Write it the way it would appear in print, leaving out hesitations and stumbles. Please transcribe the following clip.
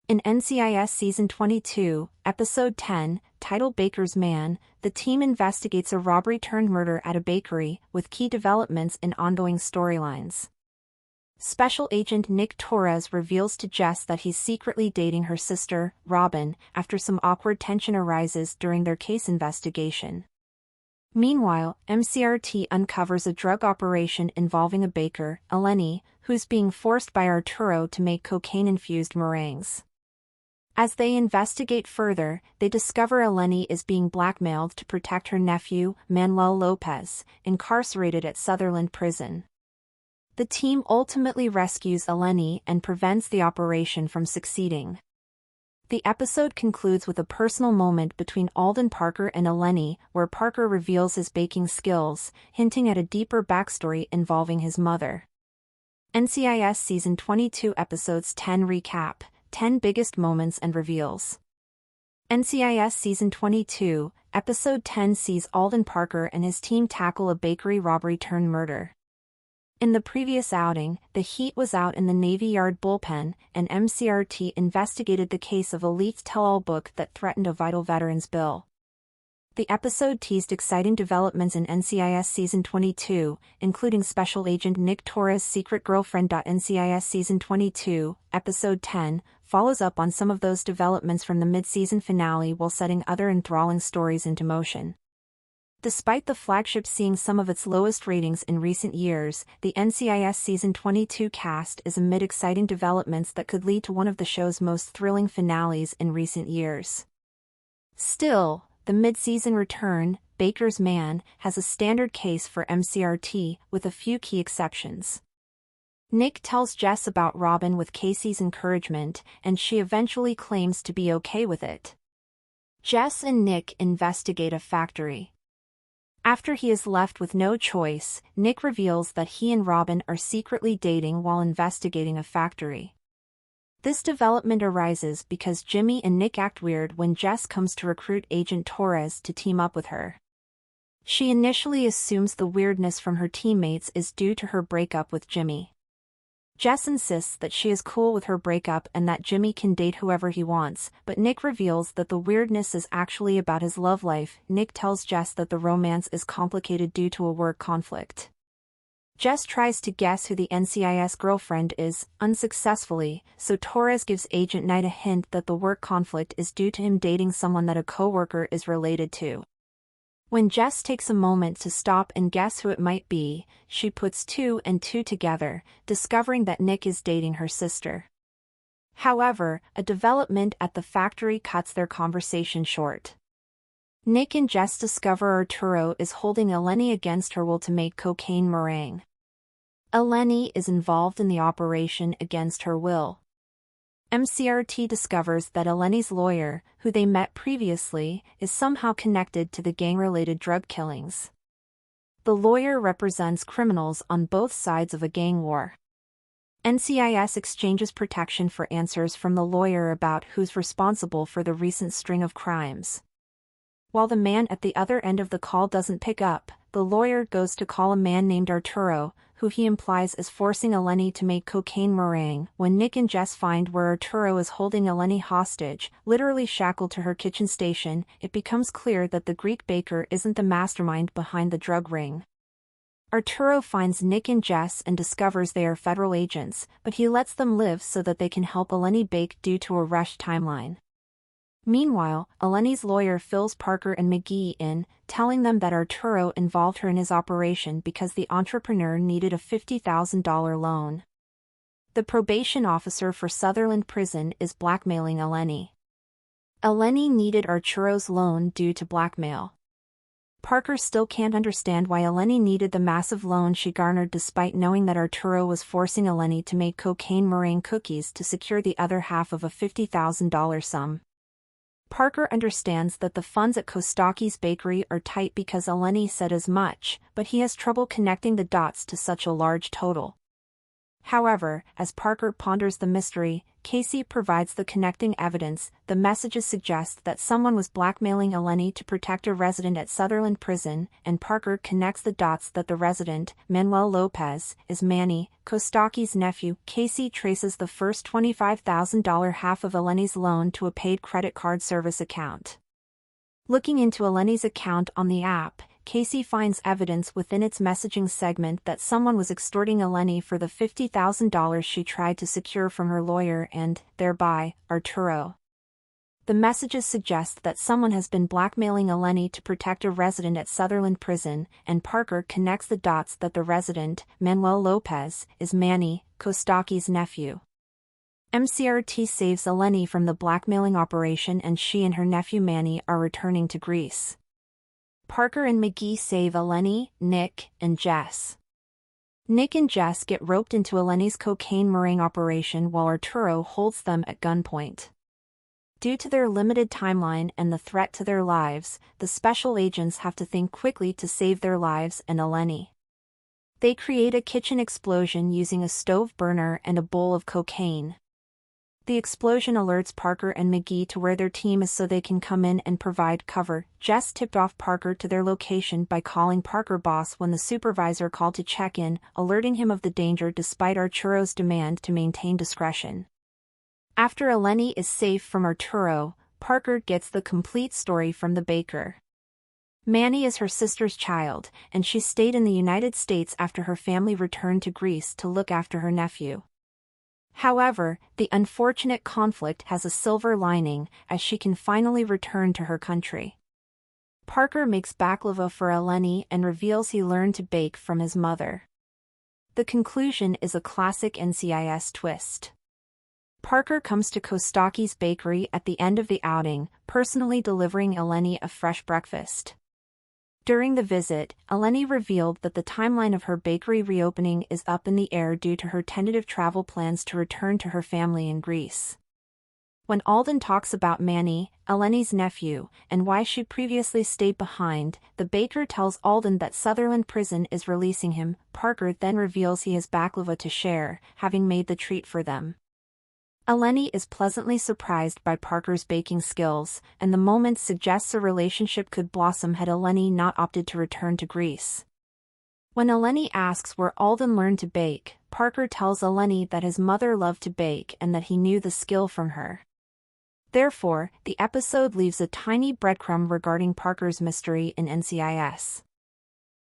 In NCIS Season 22, Episode 10, titled Baker's Man, the team investigates a robbery-turned-murder at a bakery, with key developments in ongoing storylines. Special Agent Nick Torres reveals to Jess that he's secretly dating her sister, Robin, after some awkward tension arises during their case investigation. Meanwhile, MCRT uncovers a drug operation involving a baker, Elena, who's being forced by Arturo to make cocaine-infused meringues. As they investigate further, they discover Elena is being blackmailed to protect her nephew, Manuel Lopez, incarcerated at Sutherland Prison. The team ultimately rescues Elena and prevents the operation from succeeding. The episode concludes with a personal moment between Alden Parker and Elena, where Parker reveals his baking skills, hinting at a deeper backstory involving his mother. NCIS Season 22 Episodes 10 Recap, 10 Biggest Moments and Reveals. NCIS Season 22, Episode 10 sees Alden Parker and his team tackle a bakery robbery-turned-murder. In the previous outing, the heat was out in the Navy Yard bullpen, and MCRT investigated the case of a leaked tell-all book that threatened a vital veterans bill. The episode teased exciting developments in NCIS Season 22, including Special Agent Nick Torres' secret girlfriend. NCIS Season 22, Episode 10, follows up on some of those developments from the mid-season finale while setting other enthralling stories into motion. Despite the flagship seeing some of its lowest ratings in recent years, the NCIS Season 22 cast is amid exciting developments that could lead to one of the show's most thrilling finales in recent years. Still, the mid-season return, Baker's Man, has a standard case for MCRT, with a few key exceptions. Nick tells Jess about Robin with Casey's encouragement, and she eventually claims to be okay with it. Jess and Nick investigate a factory. After he is left with no choice, Nick reveals that he and Robin are secretly dating while investigating a factory. This development arises because Jimmy and Nick act weird when Jess comes to recruit Agent Torres to team up with her. She initially assumes the weirdness from her teammates is due to her breakup with Jimmy. Jess insists that she is cool with her breakup and that Jimmy can date whoever he wants, but Nick reveals that the weirdness is actually about his love life. Nick tells Jess that the romance is complicated due to a work conflict. Jess tries to guess who the NCIS girlfriend is, unsuccessfully, so Torres gives Agent Knight a hint that the work conflict is due to him dating someone that a co-worker is related to. When Jess takes a moment to stop and guess who it might be, she puts 2 and 2 together, discovering that Nick is dating her sister. However, a development at the factory cuts their conversation short. Nick and Jess discover Arturo is holding Elena against her will to make cocaine meringue. Elena is involved in the operation against her will. MCRT discovers that Elena's lawyer, who they met previously, is somehow connected to the gang-related drug killings. The lawyer represents criminals on both sides of a gang war. NCIS exchanges protection for answers from the lawyer about who's responsible for the recent string of crimes. While the man at the other end of the call doesn't pick up, the lawyer goes to call a man named Arturo, who he implies is forcing Elena to make cocaine meringue. When Nick and Jess find where Arturo is holding Elena hostage, literally shackled to her kitchen station, it becomes clear that the Greek baker isn't the mastermind behind the drug ring. Arturo finds Nick and Jess and discovers they are federal agents, but he lets them live so that they can help Elena bake due to a rushed timeline. Meanwhile, Elena's lawyer fills Parker and McGee in, telling them that Arturo involved her in his operation because the entrepreneur needed a $50,000 loan. The probation officer for Sutherland Prison is blackmailing Elena. Elena needed Arturo's loan due to blackmail. Parker still can't understand why Elena needed the massive loan she garnered despite knowing that Arturo was forcing Elena to make cocaine meringue cookies to secure the other half of a $50,000 sum. Parker understands that the funds at Kostaki's bakery are tight because Elena said as much, but he has trouble connecting the dots to such a large total. However, as Parker ponders the mystery, Casey provides the connecting evidence. The messages suggest that someone was blackmailing Eleni to protect a resident at Sutherland Prison, and Parker connects the dots that the resident, Manuel Lopez, is Manny, Kostaki's nephew. Casey traces the first $25,000 half of Eleni's loan to a paid credit card service account. Looking into Eleni's account on the app, Casey finds evidence within its messaging segment that someone was extorting Eleni for the $50,000 she tried to secure from her lawyer and, thereby, Arturo. The messages suggest that someone has been blackmailing Eleni to protect a resident at Sutherland Prison, and Parker connects the dots that the resident, Manuel Lopez, is Manny, Kostaki's nephew. MCRT saves Eleni from the blackmailing operation, and she and her nephew Manny are returning to Greece. Parker and McGee save Eleni, Nick, and Jess. Nick and Jess get roped into Eleni's cocaine meringue operation while Arturo holds them at gunpoint. Due to their limited timeline and the threat to their lives, the special agents have to think quickly to save their lives and Eleni. They create a kitchen explosion using a stove burner and a bowl of cocaine. The explosion alerts Parker and McGee to where their team is so they can come in and provide cover. Jess tipped off Parker to their location by calling Parker boss when the supervisor called to check in, alerting him of the danger despite Arturo's demand to maintain discretion. After Eleni is safe from Arturo, Parker gets the complete story from the baker. Manny is her sister's child, and she stayed in the United States after her family returned to Greece to look after her nephew. However, the unfortunate conflict has a silver lining, as she can finally return to her country. Parker makes baklava for Eleni and reveals he learned to bake from his mother. The conclusion is a classic NCIS twist. Parker comes to Kostaki's bakery at the end of the outing, personally delivering Eleni a fresh breakfast. During the visit, Eleni revealed that the timeline of her bakery reopening is up in the air due to her tentative travel plans to return to her family in Greece. When Alden talks about Manny, Eleni's nephew, and why she previously stayed behind, the baker tells Alden that Sutherland Prison is releasing him. Parker then reveals he has baklava to share, having made the treat for them. Eleni is pleasantly surprised by Parker's baking skills, and the moment suggests a relationship could blossom had Eleni not opted to return to Greece. When Eleni asks where Alden learned to bake, Parker tells Eleni that his mother loved to bake and that he knew the skill from her. Therefore, the episode leaves a tiny breadcrumb regarding Parker's mystery in NCIS.